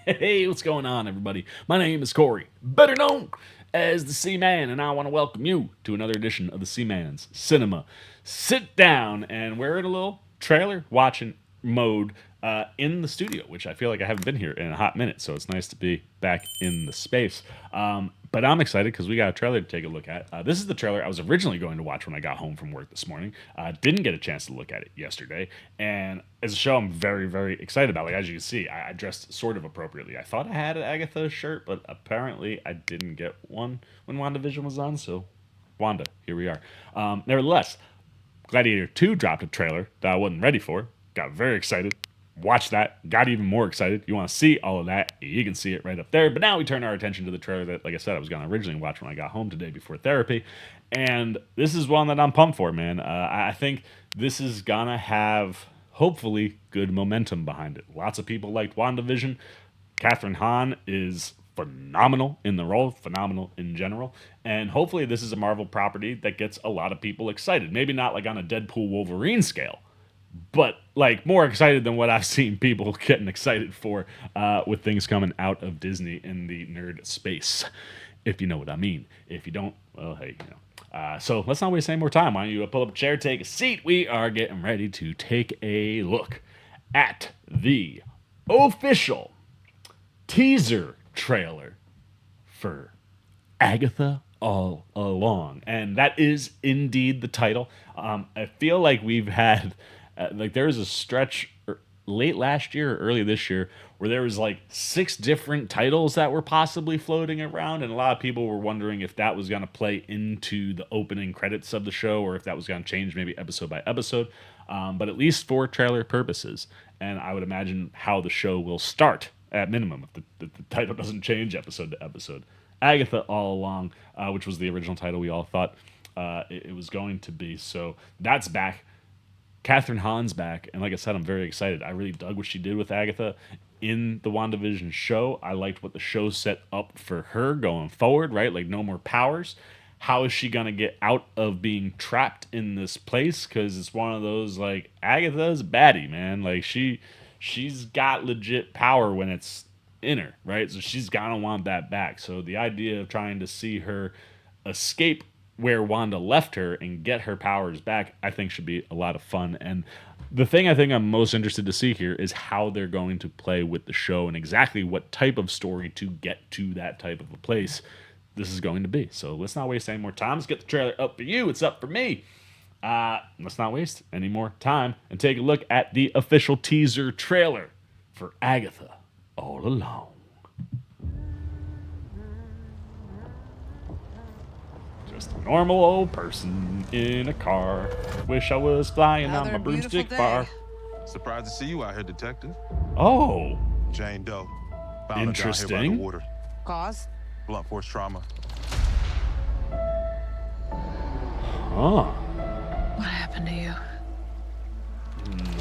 Hey, what's going on, everybody? My name is Corey, better known as the Seaman, and I want to welcome you to another edition of the Seaman's Cinema Sit Down. And we're in a little trailer watching mode in the studio, which I feel like I haven't been here in a hot minute, so it's nice to be back in the space. But I'm excited because we got a trailer to take a look at. This is the trailer I was originally going to watch when I got home from work this morning. Didn't get a chance to look at it yesterday. And as a show, I'm very, very excited about. Like, as you can see, I dressed sort of appropriately. I thought I had an Agatha shirt, but apparently I didn't get one when Wandavision was on. So, Wanda, here we are. Nevertheless, Gladiator 2 dropped a trailer that I wasn't ready for. Got very excited. Watched that, got even more excited. You want to see all of that, you can see it right up there. But now we turn our attention to the trailer that, like I said, I was going to originally watch when I got home today before therapy. And this is one that I'm pumped for, man. I think this is going to have, hopefully, good momentum behind it. Lots of people liked WandaVision. Kathryn Hahn is phenomenal in the role, phenomenal in general. And hopefully this is a Marvel property that gets a lot of people excited. Maybe not like on a Deadpool Wolverine scale, but like more excited than what I've seen people getting excited for with things coming out of Disney in the nerd space, if you know what I mean. If you don't, well, hey, you know. So let's not waste any more time. Why don't you pull up a chair, take a seat? We are getting ready to take a look at the official teaser trailer for Agatha All Along. And that is indeed the title. I feel like we've had... like there was a stretch late last year or early this year where there was like 6 different titles that were possibly floating around, and a lot of people were wondering if that was going to play into the opening credits of the show or if that was going to change maybe episode by episode, but at least for trailer purposes. And I would imagine how the show will start at minimum if the title doesn't change episode to episode. Agatha All Along, which was the original title we all thought it was going to be. So that's back. Kathryn Hahn's back, and like I said, I'm very excited. I really dug what she did with Agatha in the WandaVision show. I liked what the show set up for her going forward, right? Like, no more powers. How is she going to get out of being trapped in this place? Because it's one of those, like, Agatha's a baddie, man. Like, she's got legit power when it's in her, right? So she's going to want that back. So the idea of trying to see her escape where Wanda left her and get her powers back, I think should be a lot of fun. And the thing I think I'm most interested to see here is how they're going to play with the show and exactly what type of story to get to that type of a place this is going to be. So let's not waste any more time. Let's get the trailer up for you. It's up for me. Let's not waste any more time and take a look at the official teaser trailer for Agatha All Along. Just a normal old person in a car. Wish I was flying on my broomstick far. Surprised to see you out here, detective. Oh, Jane Doe. Found her down here by interesting. the water. Cause? Blunt force trauma. Huh. What happened to you?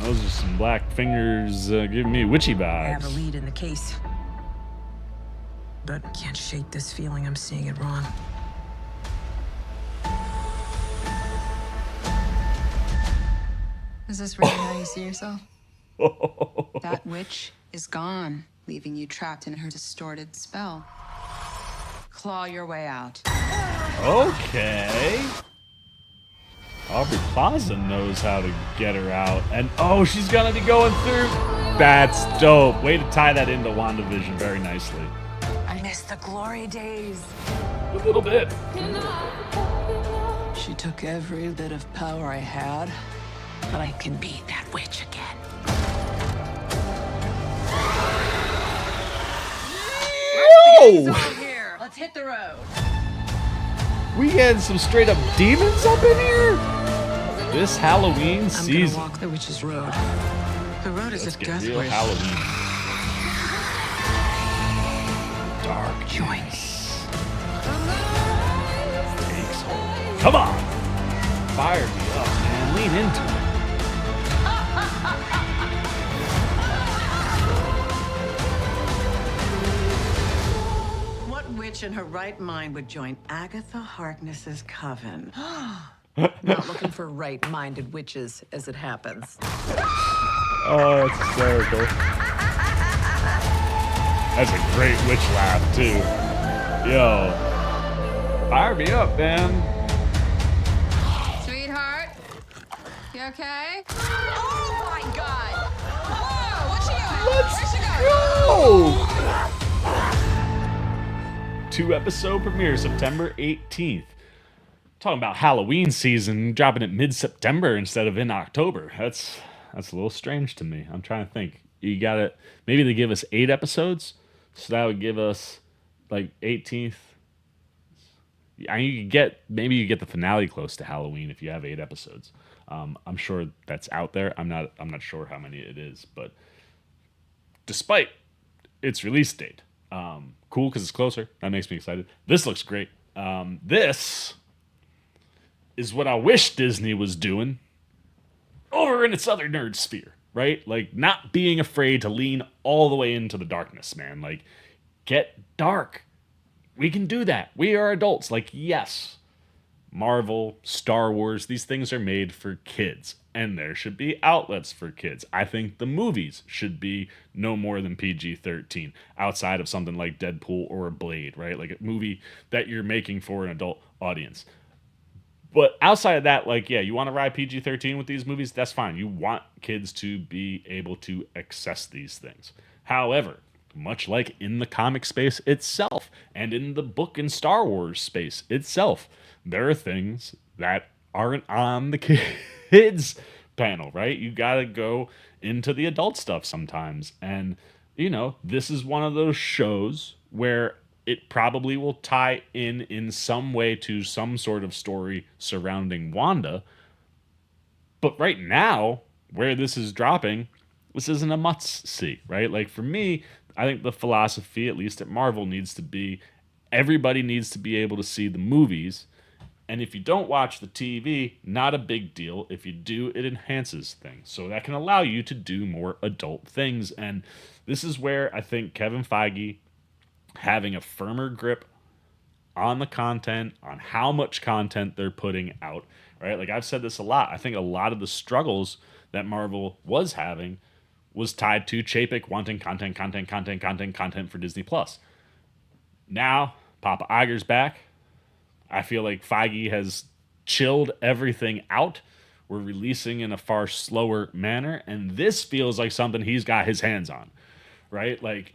Those are some black fingers giving me witchy I have a vibes. lead in the case, but I can't shake this feeling I'm seeing it wrong. Is this really how you see yourself? That witch is gone, leaving you trapped in her distorted spell. Claw your way out. Okay. Aubrey Plaza knows how to get her out. And oh, she's gonna be going through. That's dope. Way to tie that into WandaVision very nicely. I miss the glory days. A little bit. She took every bit of power I had, but I can be that witch again. Whoa! Here, let's hit the road. We getting some straight up demons up in here? This Halloween I'm gonna season. walk the witch's road. The road is Let's a get death real wish. Halloween. Dark Joyce. takes hold. Come on! Fire me up, man. Lean into it. What witch in her right mind would join Agatha Harkness's coven? Not looking for right-minded witches, as it happens. Oh, it's hysterical. That's a great witch laugh, too. Yo. Fire me up, man. Sweetheart, you okay? Oh my God! Whoa, what's she doing? Where's she going? 2-episode premiere, September 18th. Talking about Halloween season, dropping it mid-September instead of in October. That's a little strange to me. I'm trying to think. You got it. Maybe they give us 8 episodes, so that would give us like 18th. I mean, you get the finale close to Halloween if you have 8 episodes. I'm sure that's out there. I'm not sure how many it is, but despite its release date, cool because it's closer. That makes me excited. This looks great. This is what I wish Disney was doing over in its other nerd sphere, right? Like, not being afraid to lean all the way into the darkness, man. Like, get dark. We can do that. We are adults. Like, yes, Marvel, Star Wars, these things are made for kids, and there should be outlets for kids. I think the movies should be no more than PG-13, outside of something like Deadpool or Blade, right? Like a movie that you're making for an adult audience. But outside of that, like, yeah, you want to ride PG-13 with these movies, that's fine. You want kids to be able to access these things. However, much like in the comic space itself and in the book and Star Wars space itself, there are things that aren't on the kids panel, right? You got to go into the adult stuff sometimes. And, this is one of those shows where it probably will tie in some way to some sort of story surrounding Wanda. But right now, where this is dropping, this isn't a must-see, right? Like, for me, I think the philosophy, at least at Marvel, needs to be everybody needs to be able to see the movies. And if you don't watch the TV, not a big deal. If you do, it enhances things. So that can allow you to do more adult things. And this is where I think Kevin Feige having a firmer grip on the content, on how much content they're putting out, right? Like, I've said this a lot. I think a lot of the struggles that Marvel was having was tied to Chapek wanting content for Disney Plus. Now, Papa Iger's back. I feel like Feige has chilled everything out. We're releasing in a far slower manner, and this feels like something he's got his hands on, right? Like,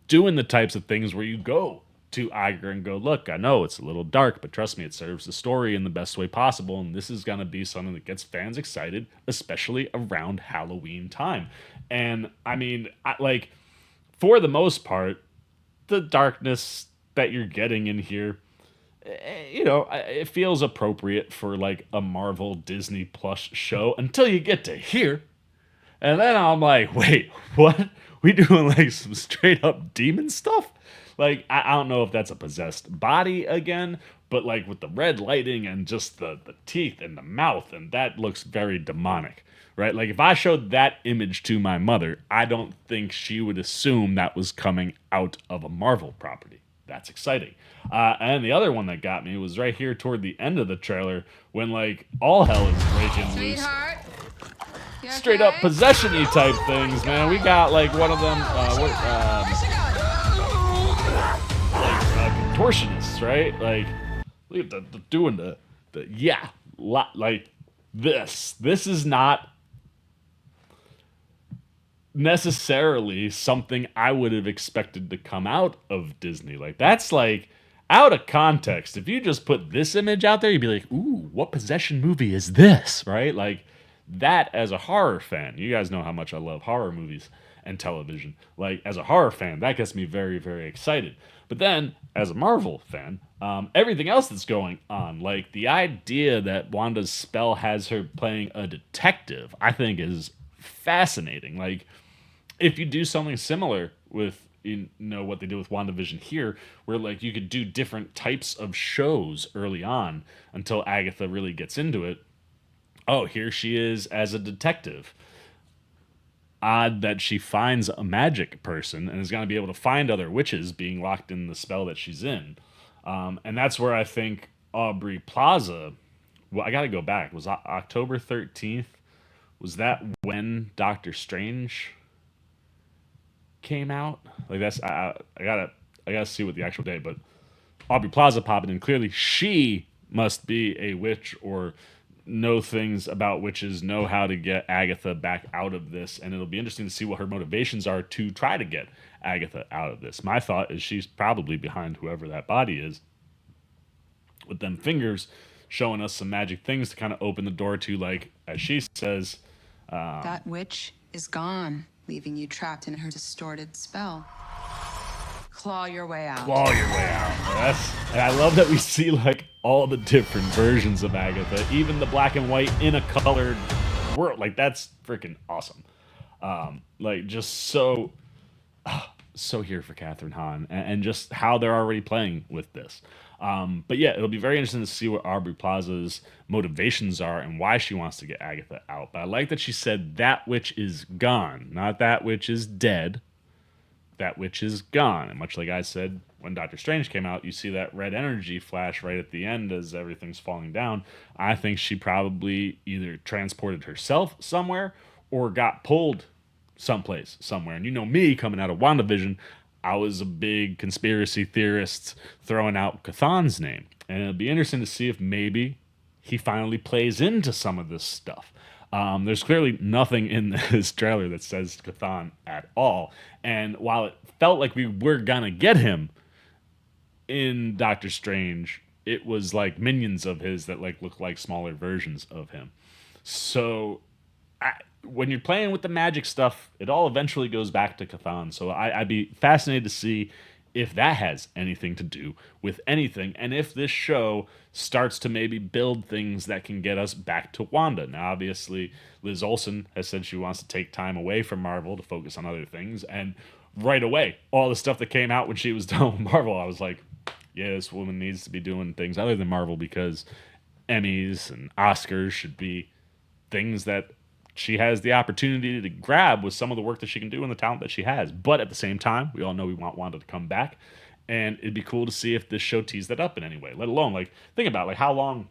doing the types of things where you go to Iger and go, look, I know it's a little dark, but trust me, it serves the story in the best way possible, and this is going to be something that gets fans excited, especially around Halloween time. And, I mean, for the most part, the darkness that you're getting in here, it feels appropriate for, like, a Marvel Disney Plus show until you get to here. And then I'm like, wait, what? We doing like some straight up demon stuff? Like, I don't know if that's a possessed body again, but like with the red lighting and just the teeth and the mouth, and that looks very demonic, right? Like, if I showed that image to my mother, I don't think she would assume that was coming out of a Marvel property. That's exciting. And the other one that got me was right here toward the end of the trailer when, like, all hell is breaking loose. Sweetheart, you Straight up okay? possession-y type things, man. We got like one of them, contortionists, right? Like, look at the doing the like this. This is not necessarily something I would have expected to come out of Disney. Like, that's like out of context. If you just put this image out there, you'd be like, ooh, what possession movie is this, right? Like, that, as a horror fan, you guys know how much I love horror movies and television. Like, as a horror fan, that gets me very, very excited. But then, as a Marvel fan, everything else that's going on, like the idea that Wanda's spell has her playing a detective, I think is fascinating. Like, if you do something similar with, what they do with Wandavision here, where like you could do different types of shows early on until Agatha really gets into it. Oh, here she is as a detective. Odd that she finds a magic person and is going to be able to find other witches being locked in the spell that she's in. And that's where I think Aubrey Plaza, well, I got to go back. Was October 13th? Was that when Doctor Strange came out. Like that's I gotta see what the actual day, but Aubrey Plaza popping in. Clearly, she must be a witch or know things about witches, know how to get Agatha back out of this, and it'll be interesting to see what her motivations are to try to get Agatha out of this. My thought is she's probably behind whoever that body is, with them fingers showing us some magic things to kind of open the door to, like, as she says, That witch is gone, leaving you trapped in her distorted spell. Claw your way out. claw your way out. And I love that we see like all the different versions of Agatha, even the black and white in a colored world. Like that's freaking awesome. Like just so here for Kathryn Hahn and just how they're already playing with this. But yeah, it'll be very interesting to see what Aubrey Plaza's motivations are and why she wants to get Agatha out. But I like that she said that witch is gone, not that witch is dead. That witch is gone. And much like I said, when Doctor Strange came out, you see that red energy flash right at the end as everything's falling down. I think she probably either transported herself somewhere or got pulled someplace, somewhere. And you know me, coming out of WandaVision, I was a big conspiracy theorist throwing out Cathan's name. And it'll be interesting to see if maybe he finally plays into some of this stuff. There's clearly nothing in this trailer that says Kathan at all. And while it felt like we were gonna get him in Doctor Strange, it was like minions of his that like look like smaller versions of him. So when you're playing with the magic stuff, it all eventually goes back to Kathan. So I'd be fascinated to see if that has anything to do with anything, and if this show starts to maybe build things that can get us back to Wanda. Now, obviously, Liz Olsen has said she wants to take time away from Marvel to focus on other things, and right away, all the stuff that came out when she was done with Marvel, I was like, yeah, this woman needs to be doing things other than Marvel, because Emmys and Oscars should be things that she has the opportunity to grab with some of the work that she can do and the talent that she has. But at the same time, we all know we want Wanda to come back. And it'd be cool to see if this show tees that up in any way, let alone, like, think about, like, how long,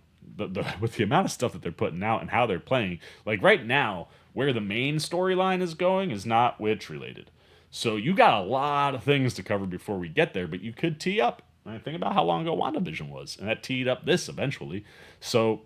with the amount of stuff that they're putting out and how they're playing, like, right now, where the main storyline is going is not witch-related. So you got a lot of things to cover before we get there, but you could tee up. Right? Think about how long ago WandaVision was, and that teed up this eventually. So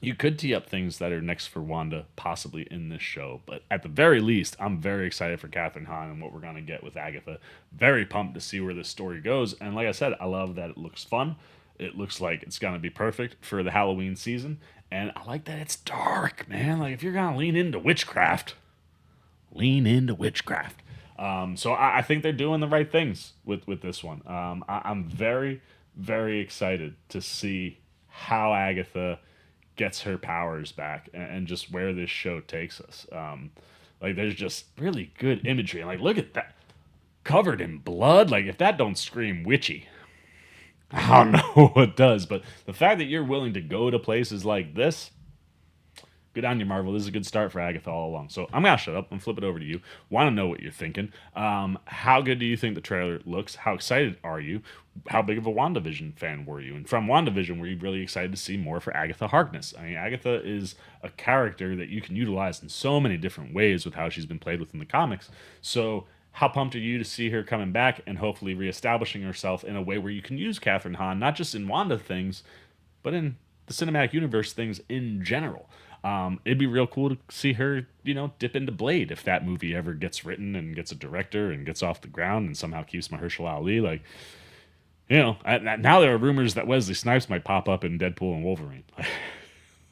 you could tee up things that are next for Wanda, possibly in this show. But at the very least, I'm very excited for Kathryn Hahn and what we're going to get with Agatha. Very pumped to see where this story goes. And like I said, I love that it looks fun. It looks like it's going to be perfect for the Halloween season. And I like that it's dark, man. Like, if you're going to lean into witchcraft, lean into witchcraft. So I think they're doing the right things with this one. I'm very, very excited to see how Agatha gets her powers back and just where this show takes us. Like, there's just really good imagery. And, like, look at that. Covered in blood. Like, if that don't scream witchy, I don't know what does. But the fact that you're willing to go to places like this, good on you, Marvel. This is a good start for Agatha All Along. So I'm going to shut up and flip it over to you. Want to know what you're thinking. How good do you think the trailer looks? How excited are you? How big of a WandaVision fan were you? And from WandaVision, were you really excited to see more for Agatha Harkness? I mean, Agatha is a character that you can utilize in so many different ways with how she's been played within the comics. So how pumped are you to see her coming back and hopefully reestablishing herself in a way where you can use Kathryn Hahn, not just in Wanda things, but in the cinematic universe things in general? It'd be real cool to see her, dip into Blade if that movie ever gets written and gets a director and gets off the ground and somehow keeps Mahershala Ali. Like, now there are rumors that Wesley Snipes might pop up in Deadpool and Wolverine.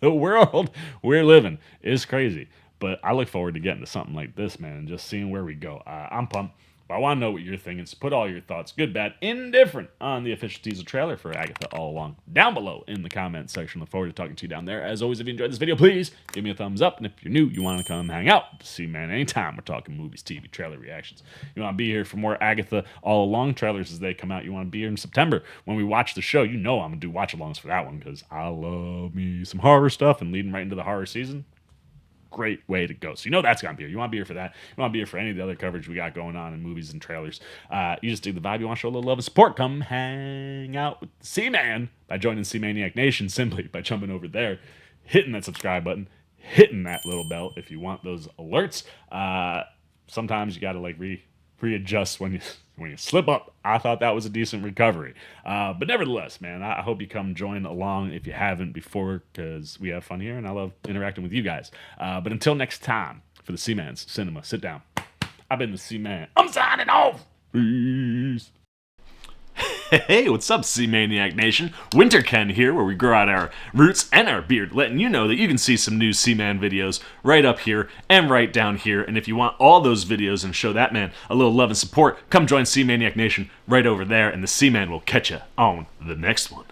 The world we're living is crazy. But I look forward to getting to something like this, man, and just seeing where we go. I'm pumped. But I want to know what you're thinking. So put all your thoughts, good, bad, indifferent, on the official teaser trailer for Agatha All Along down below in the comments section. Look forward to talking to you down there. As always, if you enjoyed this video, please give me a thumbs up. And if you're new, you want to come hang out, see, man, anytime we're talking movies, TV, trailer reactions. You want to be here for more Agatha All Along trailers as they come out. You want to be here in September when we watch the show. I'm going to do watch-alongs for that one because I love me some horror stuff, and leading right into the horror season, great way to go. So that's gonna be here. You want to be here for that. You want to be here for any of the other coverage we got going on in movies and trailers. You just dig the vibe. You want to show a little love and support. Come hang out with C-Man by joining C-Maniac Nation simply by jumping over there, hitting that subscribe button, hitting that little bell if you want those alerts. Sometimes you got to readjust when you slip up. I thought that was a decent recovery. But nevertheless, man, I hope you come join along if you haven't before, because we have fun here and I love interacting with you guys. But until next time, for the Seaman's Cinema Sit Down, I've been the Seaman. I'm signing off. Peace. Hey, what's up, Seamaniac Nation? Winter Ken here, where we grow out our roots and our beard, letting you know that you can see some new Seaman videos right up here and right down here. And if you want all those videos and show that man a little love and support, come join Seamaniac Nation right over there, and the Seaman will catch you on the next one.